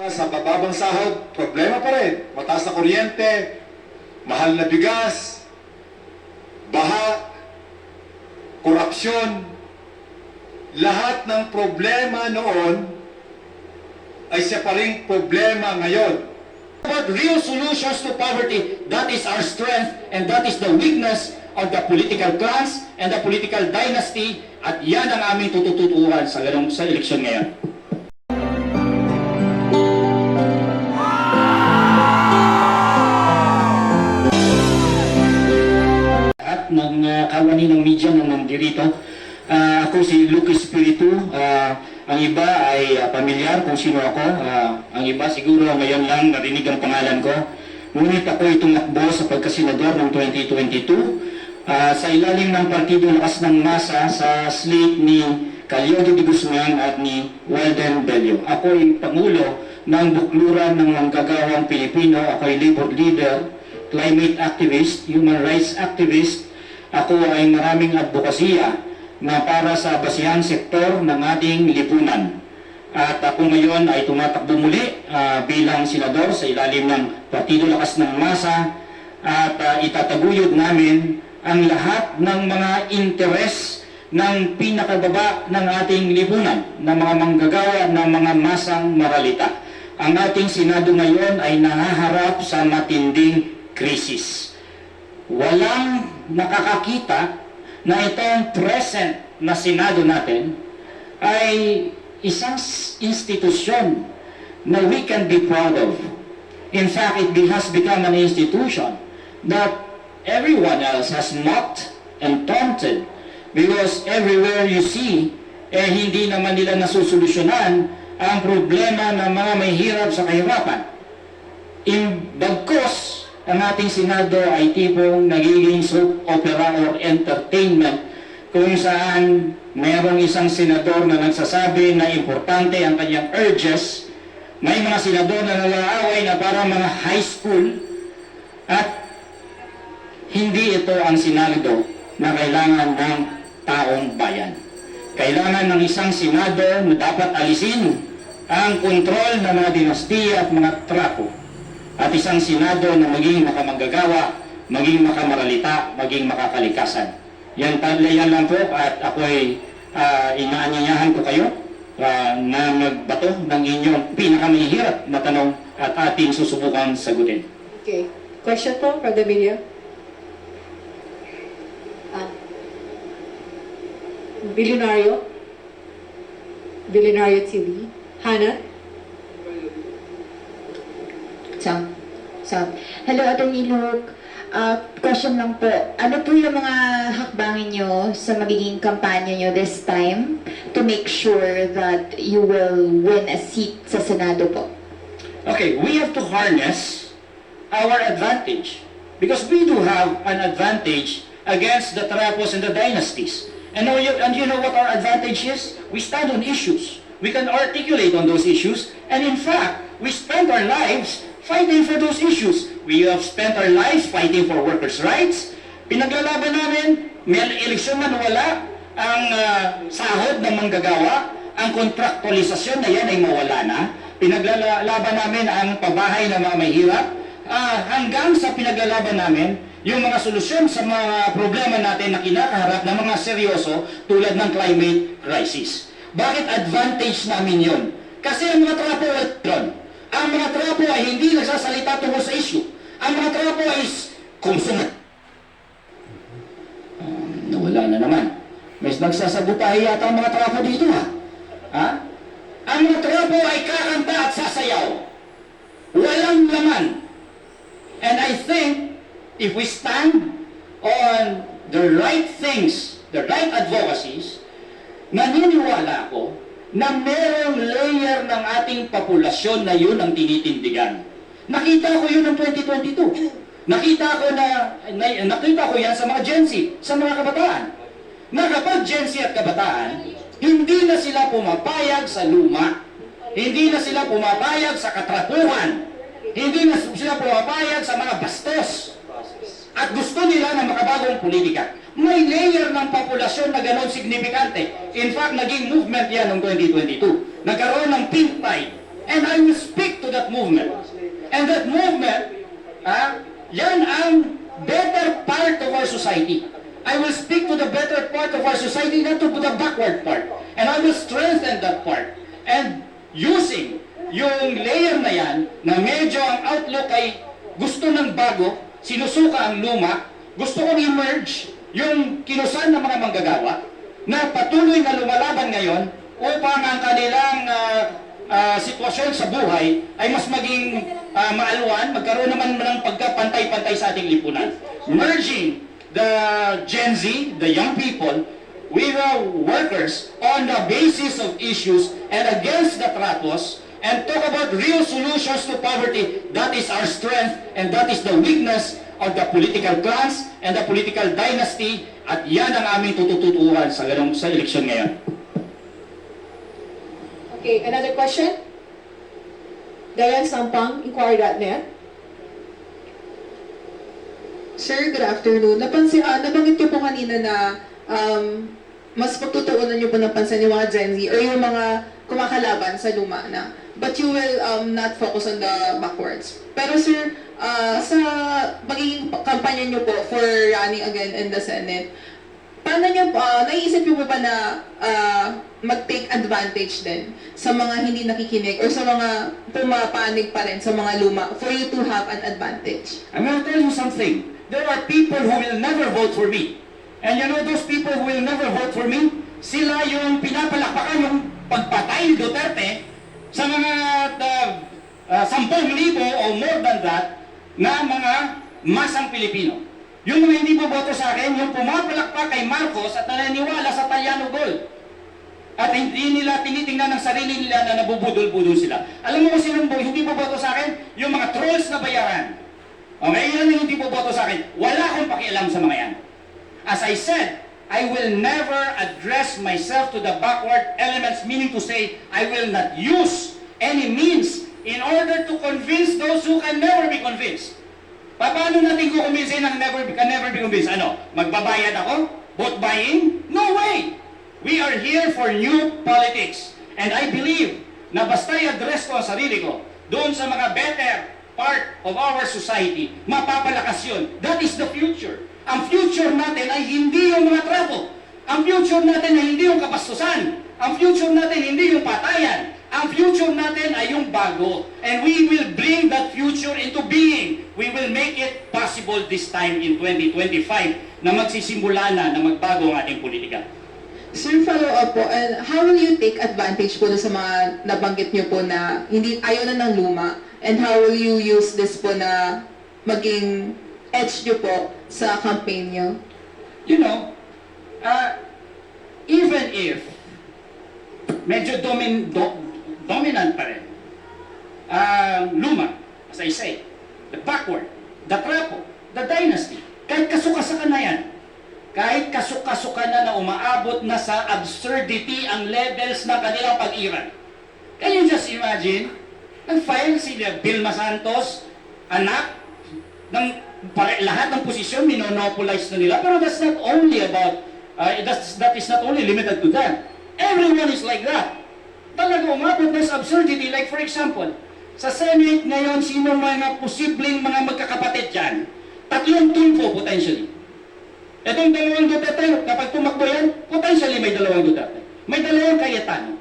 Sa bababang sahod, problema pa rin. Mataas na kuryente, mahal na bigas, baha, korupsyon. Lahat ng problema noon ay siya pa ring problema ngayon. But real solutions to poverty, that is our strength and that is the weakness of the political class and the political dynasty, at yan ang aming tutututuhan sa eleksyon ngayon. At ng kawani ng media na nandirito, ako si Lucas Espiritu. Ang iba ay pamilyar kung sino ako. Ang iba siguro ngayon lang narinig ang pangalan ko. Ngunit ako ay tumakbo sa pagkasenador ng 2022 sa ilalim ng Partido Lakas ng Masa sa slate ni Calyoto de Guzman at ni Walden Bello. Ako ay pangulo ng bukluran ng manggagawang Pilipino. Ako ay labor leader, climate activist, human rights activist. Ako ay maraming advokasya na para sa basihang sektor ng ating lipunan. At ako ngayon ay tumatakbo muli bilang senador sa ilalim ng Partido Lakas ng Masa at itataguyod namin ang lahat ng mga interes ng pinakababa ng ating lipunan, ng mga manggagawa, ng mga masang maralita. Ang ating Senado ngayon ay nahaharap sa matinding krisis. Walang nakakakita na itong present na Senado natin ay isang institusyon na we can be proud of. In fact, it has become an institution that everyone else has mocked and taunted because everywhere you see, hindi naman nila nasusolusyonan ang problema ng mga may hirap sa kahirapan. Bagkus, ang ating Senado ay tipong nagiging soap opera or entertainment kung saan mayroong isang senador na nagsasabi na importante ang kanyang urges, may mga senador na nag-aaway na parang mga high school, at hindi ito ang Senado na kailangan ng taong bayan. Kailangan ng isang Senado na dapat alisin ang kontrol ng mga dinastiya at mga trapo, at isang Senado na maging makamanggagawa, maging makamaralita, maging makakalikasan. Yan lang po, at ako ay inaanyayahan ko kayo na magbato ng inyong pinakamahihirap na tanong at ating susubukan sagutin. Okay. Question po from the media? Billionario? Billionario TV? Hannah? Hello, Atty. Luke. Question lang po. Ano po yung mga hakbangin nyo sa magiging kampanya nyo this time to make sure that you will win a seat sa Senado po? Okay, we have to harness our advantage because we do have an advantage against the trapos and the dynasties. And you know what our advantage is? We stand on issues. We can articulate on those issues, and in fact, we spend our lives fighting for those issues. We have spent our lives fighting for workers' rights. Pinaglalaban namin, may eleksyon man wala, ang sahod ng manggagawa, ang kontraktualisasyon na yan ay mawala na. Pinaglalaban namin ang pabahay ng mga mahirap, hanggang sa pinaglalaban namin yung mga solusyon sa mga problema natin na kinakaharap ng mga seryoso tulad ng climate crisis. Bakit advantage namin yun? Kasi ang mga trapo ay doon. Ang mga trapo ay hindi nagsasalita tungkol sa issue. Ang mga trapo ay konsumat. Nawala na naman. May nagsasabotahe yata ang mga trapo dito ha? Ang mga trapo ay kakanta at sasayaw. Walang laman. And I think if we stand on the right things, the right advocacies, naniniwala ako na merong layer ng ating populasyon na yun ang tinitindigan. Nakita ko yun ng 2022. Nakita ko yan sa mga Gen Z, sa mga kabataan. Na kapag Gen Z at kabataan, hindi na sila pumapayag sa luma. Hindi na sila pumapayag sa katrapuhan. Hindi na sila pumapayag sa mga bastos. At gusto nila ng makabagong politika. May layer ng populasyon na ganon signifikante. In fact, naging movement yan noong 2022. Nagkaroon ng pink tide. And I will speak to that movement. And that movement, yan ang better part of our society. I will speak to the better part of our society, not to the backward part. And I will strengthen that part. And using yung layer na yan, na medyo ang outlook ay gusto ng bago, sinusuka ang luma, gusto kong emerge yung kinusan ng mga manggagawa na patuloy na lumalaban ngayon upang ang kanilang sitwasyon sa buhay ay mas maging maalwan, magkaroon naman ng pagkapantay-pantay sa ating lipunan. Merging the Gen Z, the young people, with the workers on the basis of issues and against the tratos, and talk about real solutions to poverty. That is our strength, and that is the weakness of the political clans and the political dynasty, at yan ang aming tutututuhan sa eleksyon ngayon. Okay, another question? Dayan Sampang, Inquiry.net. Sir, good afternoon. Nabanggit niyo po kanina na mas pagtutuunan niyo po ng pansin yung mga Gen Z or yung mga kumakalaban sa luma na. But you will not focus on the backwards. Pero sir, sa magiging kampanya niyo po for running again in the Senate, paano niyo, naiisip niyo po ba na mag-take advantage din sa mga hindi nakikinig or sa mga pumapanig pa rin sa mga luma for you to have an advantage? I'm going to tell you something. There are people who will never vote for me. And you know those people who will never vote for me? Sila yung pinapalakpakan yung pagpatay ni Duterte sa mga 10,000 o more than that na mga masang Pilipino. Yung mga hindi boboto sa akin, yung pumapalakpak kay Marcos at naniniwala sa Taliano Gold. At hindi nila tinitingnan ng sarili nila na nabubudol-budol sila. Alam mo kung sino hindi boboto sa akin? Yung mga trolls na bayaran. Okay, yan ang hindi boboto sa akin. Wala akong pakialam sa mga yan. As I said, I will never address myself to the backward elements, meaning to say, I will not use any means in order to convince those who can never be convinced. Paano natin kukumbinsin ang can never be convinced? Ano? Magbabayad ako? Vote buying? No way! We are here for new politics. And I believe na basta i-address ko ang sarili ko doon sa mga better part of our society, mapapalakas yun. That is the future. Ang future natin ay hindi yung mga trapo. Ang future natin ay hindi yung kapastusan. Ang future natin hindi yung patayan. Ang future natin ay yung bago. And we will bring that future into being. We will make it possible this time in 2025 na magsisimula na magbago ang ating politika. Sir, follow up po, and how will you take advantage po sa mga nabanggit niyo po na ayaw na ng luma? And how will you use this po na maging edge niyo po sa campaign niyo? You know, even if medyo dominant pa rin, luma, as I say, the backward, the trapo, the dynasty, kahit kasuka-saka na yan, kahit kasuka-suka na umaabot na sa absurdity ang levels ng kanilang pag-iran. Can you just imagine, nag-file si Vilma Santos, anak, ng lahat ng posisyon, minonopolize na nila, pero that's not only about, that is not only limited to that. Everyone is like that. Talaga umabot na sa absurdity, like for example, sa Senate ngayon, sino mga posibleng mga magkakapatid dyan? 3 tulpo potentially. Itong 2 Duterte, kapag tumakbo yan, potentially may 2 Duterte. May 2 Cayetano.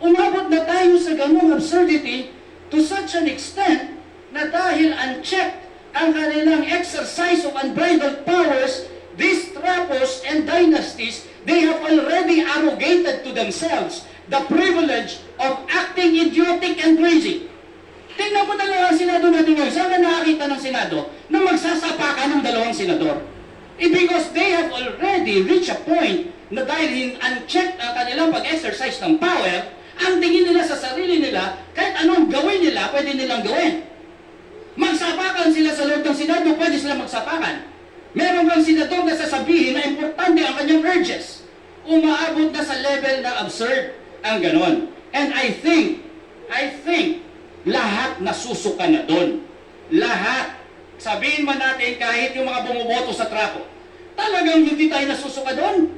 Umabot na tayo sa ganung absurdity to such an extent na dahil unchecked ang kanilang exercise of unbridled powers, these trapos and dynasties, they have already arrogated to themselves the privilege of acting idiotic and crazy. Tingnan mo na lang ang Senado natin ngayon. Saan na nakakita ng Senado na magsasapakan ng 2 senador? Because they have already reached a point na dahil unchecked ang kanilang pag-exercise ng power, ang tingin nila sa sarili nila, kahit anong gawin nila, pwede nilang gawin. Magsapakan sila sa loob ng Senado, pwede sila magsapakan. Meron kang senador na sasabihin na importante ang kanyang urges. Umaabot na sa level na absurd ang ganon. And I think, lahat nasusuka na doon. Lahat. Sabihin man natin kahit yung mga bumuboto sa trapo, talagang hindi tayo nasusuka doon.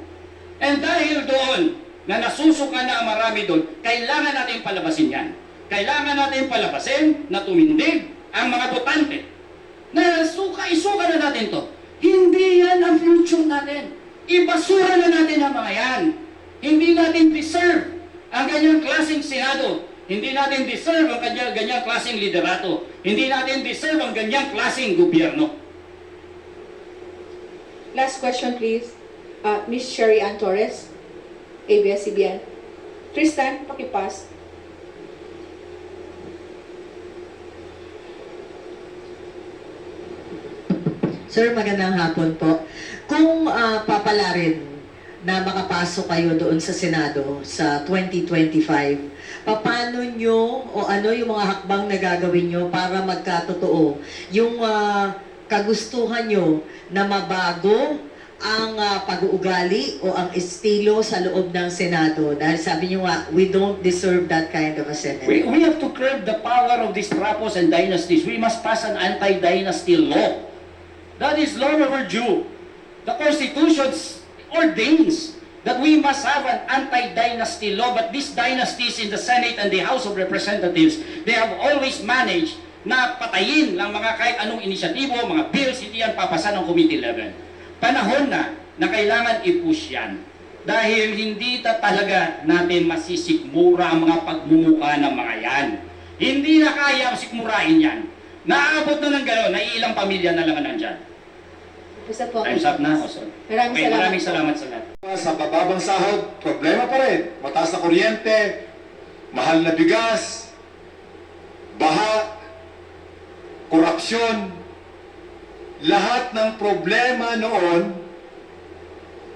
And dahil doon, na nasusuka na ang marami doon, kailangan natin palabasin yan. kailangan natin palabasin na tumindig ang mga botante. Na isuka na natin to. Hindi yan ang future natin. Ibasura na natin ang mga yan. Hindi natin deserve ang ganyang klaseng Senado. Hindi natin deserve ang ganyang klaseng liderato. Hindi natin deserve ang ganyang klaseng gobyerno. Last question, please. Ms. Sherry Ann Torres, ABS-CBN. Tristan, pakipas. Sir, magandang hapon po. Kung papalarin na makapasok kayo doon sa Senado sa 2025, paano nyo o ano yung mga hakbang na gagawin nyo para magkatotoo yung kagustuhan nyo na mabago ang pag-uugali o ang estilo sa loob ng Senado? Dahil sabi nyo nga, we don't deserve that kind of a Senate. We have to curb the power of these trapos and dynasties. We must pass an anti-dynasty law. That is long overdue. The Constitution ordains that we must have an anti-dynasty law, but these dynasties in the Senate and the House of Representatives, they have always managed na patayin lang mga kahit anong inisyatibo, mga bills, hindi yan papasa ng committee level. Panahon na kailangan i-push yan. Dahil hindi talaga natin masisikmura ang mga pagmumuka ng mga yan. Hindi na kaya sikmurain yan. Naabot na ng gano'n, na ilang pamilya na lang nandyan. Basta po. Time's up na. So, maraming salamat sa lahat. Sa bababang sahod, problema pa rin. Mataas na kuryente, mahal na bigas, baha, korupsyon. Lahat ng problema noon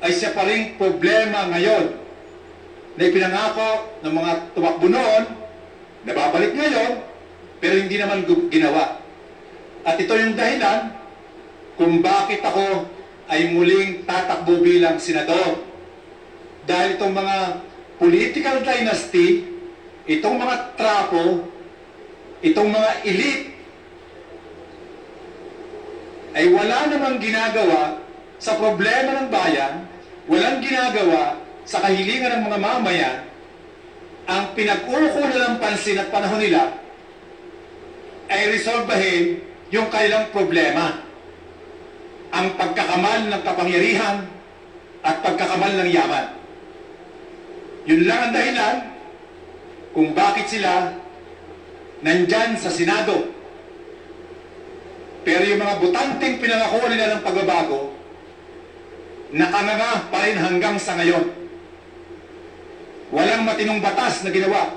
ay siya pa ring problema ngayon. Na ipinangako ng mga tumakbo noon, nababalik ngayon, pero hindi naman ginawa. At ito yung dahilan kung bakit ako ay muling tatakbo bilang senador. Dahil itong mga political dynasty, itong mga trapo, itong mga elite, ay wala namang ginagawa sa problema ng bayan, walang ginagawa sa kahilingan ng mga mamayan. Ang pinag-uukulan ng pansin at panahon nila ay resolbahin yung kailang problema. Ang pagkakamal ng kapangyarihan at pagkakamal ng yaman. Yun lang ang dahilan kung bakit sila nandyan sa Senado. Pero yung mga butanteng pinangako nila ng pagbabago, nakanganga pa rin hanggang sa ngayon. Walang matinong batas na ginawa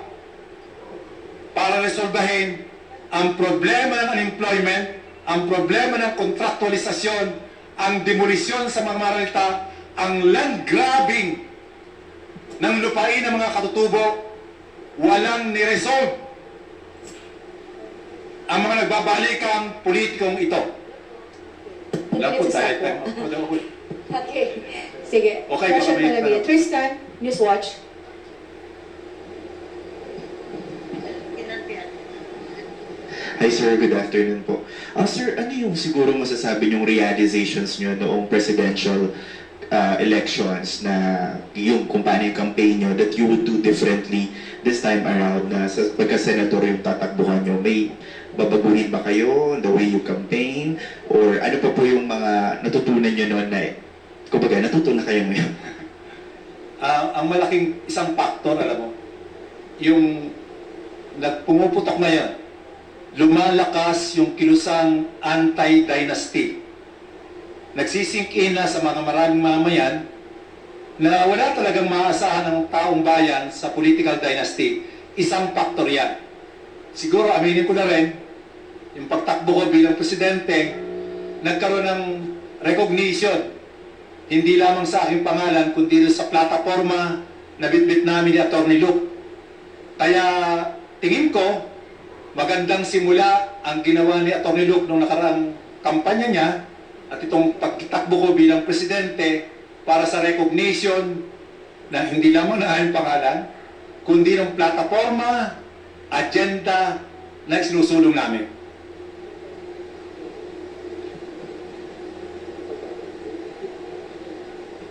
para resolbahin ang problema ng unemployment, ang problema ng kontraktualisasyon, ang demolisyon sa mga maralita, ang land grabbing ng lupain ng mga katutubo, walang niresolve ang mga nagbabalikang politikong ito. Wala po tayo. Okay. Sige. Okay, Question baka may na namin. tanong. Tristan, Newswatch. Hi sir, good afternoon po. Sir, ano yung siguro masasabi niyong realizations niyo noong presidential elections na yung kung paano yung campaign niyo that you would do differently this time around na sa pagka-senador yung tatakbuhan niyo? May babaguhin ba kayo the way you campaign? Or ano pa po yung mga natutunan niyo noon na kumbaga natutunan kayo ngayon? Ang malaking isang faktor, alam mo, yung pumuputok na yan, lumalakas yung kilusang anti-dynasty. Nagsisink in na sa mga maraming mamayan na wala talagang maasahan ng taong bayan sa political dynasty. Isang faktor yan. Siguro aminin ko na rin, yung pagtakbo ko bilang presidente, nagkaroon ng recognition. Hindi lamang sa aking pangalan, kundi sa plataforma na bitbit namin ni Atty. Luke. Kaya tingin ko, magandang simula ang ginawa ni Atty. Luke nung nakaraang kampanya niya at itong pagtakbo ko bilang presidente para sa recognition na hindi lamang na aking pangalan, kundi ng plataforma, agenda na sinusulong namin.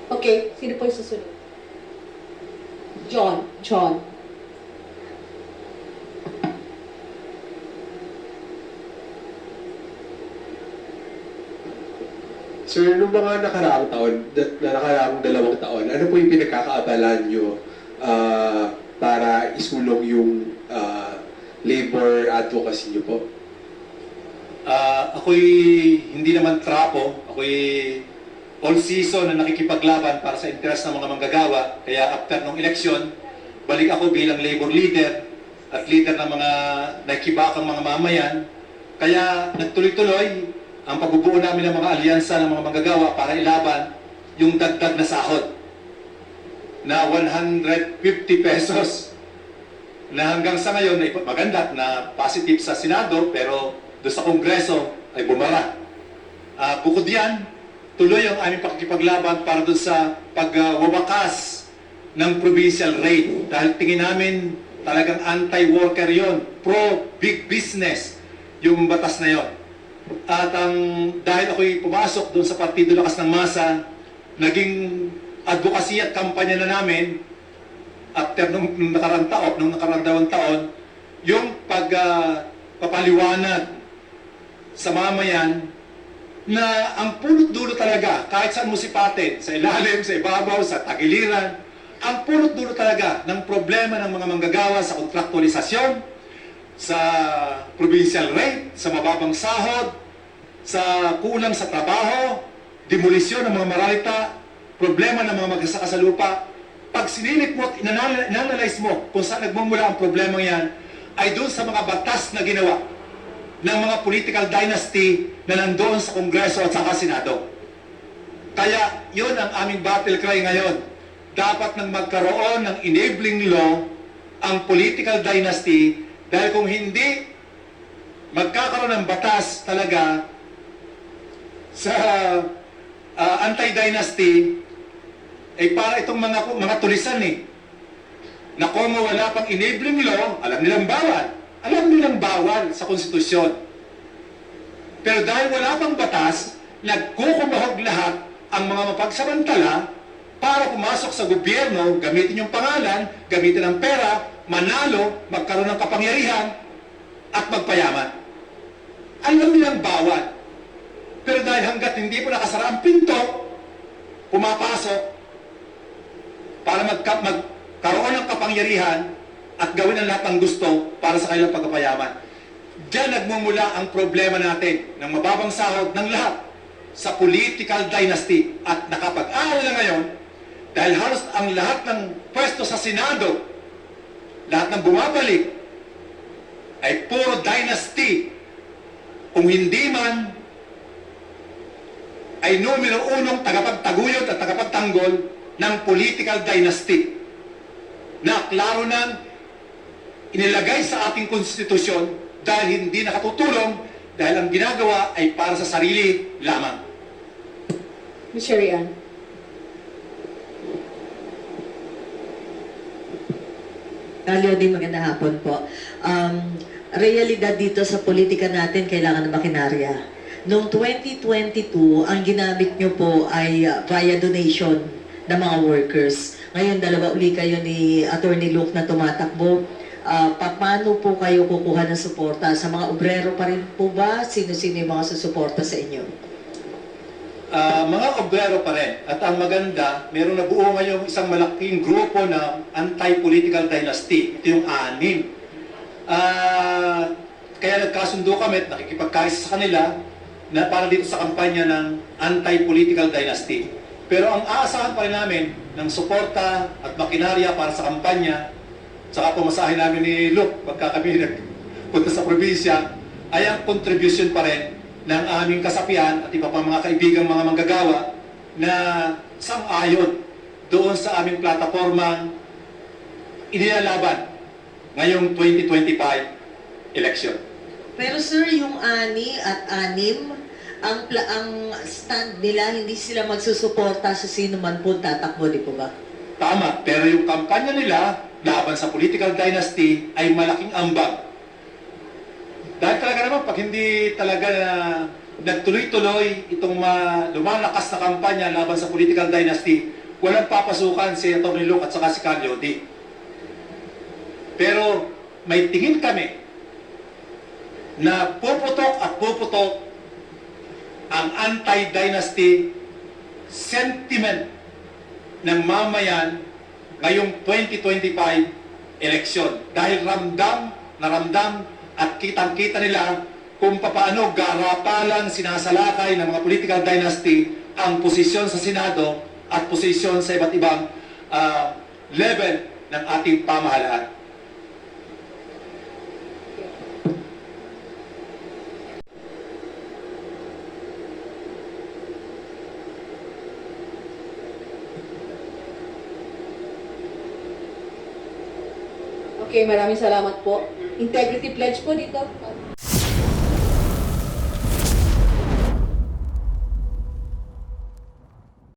Okay, sino po yung susunod? John. Sir, nung mga nakaraang taon, nakaraang 2 taon, ano po yung pinagkakaabalan nyo para isulong yung labor advocacy nyo po? Ako'y hindi naman trapo, ako'y all season na nakikipaglaban para sa interes ng mga manggagawa. Kaya after ng eleksyon, balik ako bilang labor leader at leader ng mga nakikibakang mga mamayan. Kaya nagtuloy-tuloy ang pagbubuo namin ng mga alyansa ng mga manggagawa para ilaban yung dagdag na sahod na 150 pesos na hanggang sa ngayon ay maganda na positive sa Senado pero doon sa Kongreso ay bumara. Bukod yan, tuloy ang aming pakikipaglaban para doon sa pagwawakas ng provincial rate dahil tingin namin talagang anti-worker yon, pro-big business yung batas na yon. At dahil ako'y pumasok doon sa Partido Lakas ng Masa, naging advocacy at kampanya na namin after nung nakarang taon, nung nakarang 2 taon, yung pagpapaliwanag sa mamayan na ang punot dulo talaga, kahit saan mo sipatin, sa ilalim, sa ibabaw, sa tagiliran, ang punot dulo talaga ng problema ng mga manggagawa sa kontraktualisasyon, sa provincial rate, sa mababang sahod, sa kulang sa trabaho, demolisyon ng mga maralita, problema ng mga magsasaka sa lupa. Pag sinilip mo at inanalyze mo kung saan nagmumula ang problema yan, ay doon sa mga batas na ginawa ng mga political dynasty na nandoon sa Kongreso at sa Senado. Kaya yun ang aming battle cry ngayon. Dapat nang magkaroon ng enabling law ang political dynasty dahil kung hindi magkakaroon ng batas talaga sa anti-dynasty, ay para itong mga tulisan na kung wala pang enabling law, alam nilang bawal sa konstitusyon. Pero dahil wala pang batas, nagkukumahog lahat ang mga mapagsamantala para pumasok sa gobyerno, gamitin yung pangalan, gamitin ang pera, manalo, magkaroon ng kapangyarihan, at magpayaman. Alam nilang bawal. Pero dahil hanggat hindi po nakasara ang pinto, pumapasok para magkaroon ng kapangyarihan at gawin ang lahat ng gusto para sa kanilang pagpapayaman. Diyan nagmumula ang problema natin ng mababang sahod ng lahat sa political dynasty. At nakapag-aral na ngayon, dahil halos ang lahat ng pwesto sa Senado, lahat ng bumabalik, ay puro dynasty. Kung hindi man, ay numero 1 tagapagtaguyod at tagapagtanggol ng political dynasty na klaro nang inilagay sa ating konstitusyon dahil hindi nakatutulong dahil ang ginagawa ay para sa sarili lamang. Ms. Sherry Ann. Din magandang hapon po. Realidad dito sa politika natin, kailangan ng makinarya. Noong 2022, ang ginamit nyo po ay via donation ng mga workers. Ngayon, 2 uli kayo ni Attorney Luke na tumatakbo. Paano po kayo kukuha ng suporta? Sa mga obrero pa rin po ba? Sino-sino yung mga susuporta sa inyo? Mga obrero pa rin. At ang maganda, meron na buo ngayong isang malaking grupo na anti-political dynasty. Ito yung 6. Kaya nagkasundo kami at nakikipagkaisa sa kanila na para dito sa kampanya ng anti-political dynasty. Pero ang aasahan pa rin namin ng suporta at makinarya para sa kampanya, saka pumasahin namin ni Luke pagka kami nagpunta sa probinsya, ay ang contribution pa rin ng aming kasapian at iba pa mga kaibigang mga manggagawa na sang-ayon doon sa aming plataformang inilalaban ngayong 2025 election. Pero sir, yung 6 at 6, ang stand nila, hindi sila magsusuporta sa sino man po tatakbo, di po ba? Tama, pero yung kampanya nila laban sa political dynasty ay malaking ambag. Dahil talaga naman, pag hindi talaga nagtuloy-tuloy itong lumalakas na kampanya laban sa political dynasty, walang papasukan si Atty. Luke at saka si Carlo D. Pero may tingin kami na puputok ang anti-dynasty sentiment ng mamayan ngayong 2025 eleksyon. Dahil ramdam at kitang-kita nila kung paano garapalang sinasalakay ng mga political dynasty ang posisyon sa Senado at posisyon sa iba't ibang level ng ating pamahalaan. Okay, maraming salamat po. Integrity pledge po dito.